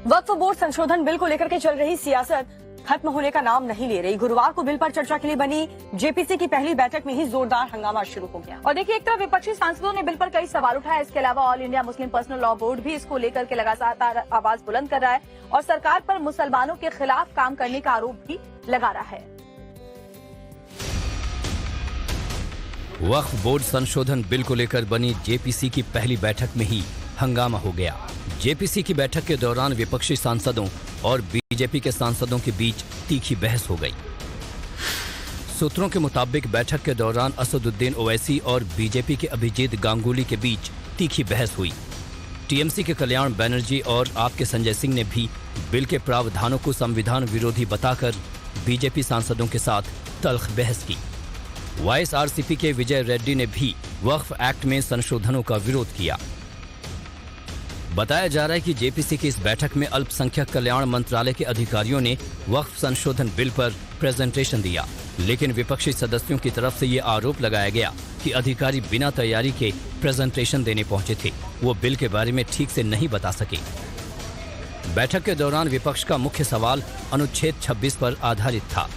वक्फ board संशोधन bill को लेकर के चल रही सियासत खत्म होने का नाम नहीं ले रही। गुरुवार को बिल पर चर्चा के लिए बनी जेपीसी की पहली बैठक में ही जोरदार हंगामा शुरू हो गया। और देखिए, एक तरफ विपक्षी सांसदों ने बिल पर कई सवाल उठाए। इसके अलावा all India Muslim personal law board भी इसको लेकर के लगातार आवाज बुलंद कर रहा है और सरकार पर मुसलमानों के खिलाफ काम करने का आरोप भी लगा रहा है। वक्फ बोर्ड संशोधन बिल को लेकर बनी जेपीसी की पहली बैठक में ही हंगामा हो गया। जेपीसी की बैठक के दौरान विपक्षी सांसदों और बीजेपी के सांसदों के बीच तीखी बहस हो गई। सूत्रों के मुताबिक बैठक के दौरान असदुद्दीन ओवैसी और बीजेपी के अभिजीत गांगुली के बीच तीखी बहस हुई। टीएमसी के कल्याण बनर्जी और आप के संजय सिंह ने भी बिल के प्रावधानों को संविधान विरोधी बताकर बीजेपी सांसदों के साथ तल्ख बहस की। वाईएसआरसीपी के विजय रेड्डी ने भी वक्फ एक्ट में संशोधनों का विरोध किया। बताया जा रहा है कि जेपीसी की इस बैठक में अल्पसंख्यक कल्याण मंत्रालय के अधिकारियों ने वक्फ संशोधन बिल पर प्रेजेंटेशन दिया, लेकिन विपक्षी सदस्यों की तरफ से ये आरोप लगाया गया कि अधिकारी बिना तैयारी के प्रेजेंटेशन देने पहुंचे थे, वो बिल के बारे में ठीक से नहीं बता सके। बैठक के दौरान विपक्ष का मुख्य सवाल अनुच्छेद 26 पर आधारित था।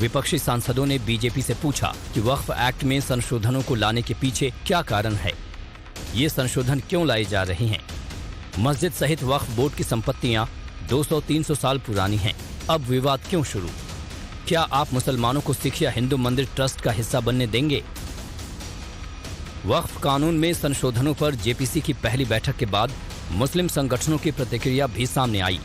विपक्षी सांसदों ने बीजेपी से पूछा कि वक्फ एक्ट में संशोधनों को लाने के पीछे क्या कारण है, ये संशोधन क्यों लाए जा रहे हैं। मस्जिद सहित वक्फ बोर्ड की संपत्तियां 200-300 साल पुरानी हैं, अब विवाद क्यों शुरू? क्या आप मुसलमानों को सिख या हिंदू मंदिर ट्रस्ट का हिस्सा बनने देंगे? वक्फ कानून में संशोधनों पर जेपीसी की पहली बैठक के बाद मुस्लिम संगठनों की प्रतिक्रिया भी सामने आई।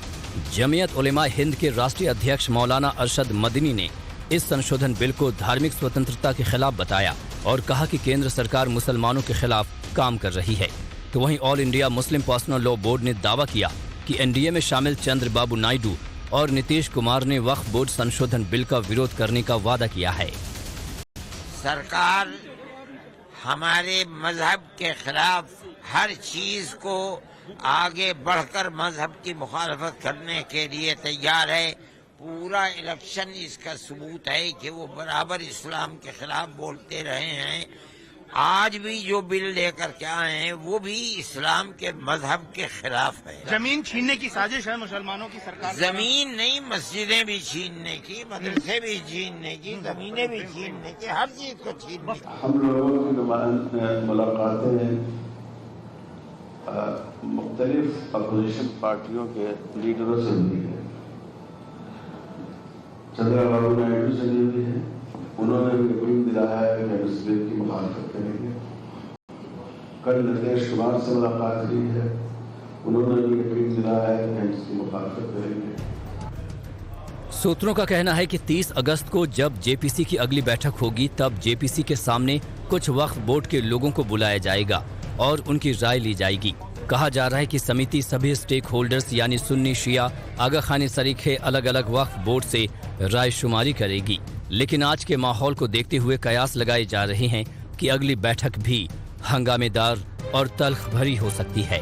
जमीयत उलेमा हिंद के राष्ट्रीय अध्यक्ष मौलाना अरशद मदनी ने इस संशोधन बिल को धार्मिक स्वतंत्रता के खिलाफ बताया और कहा कि केंद्र सरकार मुसलमानों के खिलाफ काम कर रही है। तो वहीं all India Muslim personal law board ने दावा किया कि एनडीए में शामिल चंद्रबाबू नायडू और नीतीश कुमार ने वक्फ बोर्ड संशोधन बिल का विरोध करने का वादा किया है। सरकार हमारे मजहब के खिलाफ हर चीज को आगे बढ़कर मजहब की मुखालफत करने के लिए तैयार है। पूरा इलेक्शन इसका सबूत है कि वो बराबर इस्लाम के खिलाफ बोलते रहे हैं। आज भी जो बिल लेकर के आए हैं वो भी इस्लाम के मजहब के खिलाफ है। जमीन छीनने की साजिश है मुसलमानों की सरकार। जमीन नहीं, मस्जिदें भी छीनने की, मदरसे भी छीनने की, जमीनें भी छीनने की, हर चीज को छीनने की। हम लोगों की मुलाकातें मुख्तलिफ अपोजिशन पार्टियों के लीडरों से हुई है। चंद्रबाबू नायडू से भी हुई है। उन्होंने भी यकीन दिलाया है कि हम इस बिल की मुखालफत करेंगे। कल नीतीश कुमार से मुलाकात हुई है, उन्होंने भी यकीन दिलाया है कि हम इसकी मुखालफत करेंगे। सूत्रों का कहना है कि 30 अगस्त को जब जेपीसी की अगली बैठक होगी तब जेपीसी के सामने कुछ वक्फ बोर्ड के लोगों को बुलाया जाएगा और उनकी राय ली जाएगी। कहा जा रहा है कि समिति सभी स्टेक होल्डर्स यानी सुन्नी, शिया, आगा खानी सरीखे अलग अलग वक्फ बोर्ड से राय शुमारी करेगी। लेकिन आज के माहौल को देखते हुए कयास लगाए जा रहे हैं कि अगली बैठक भी हंगामेदार और तल्ख भरी हो सकती है।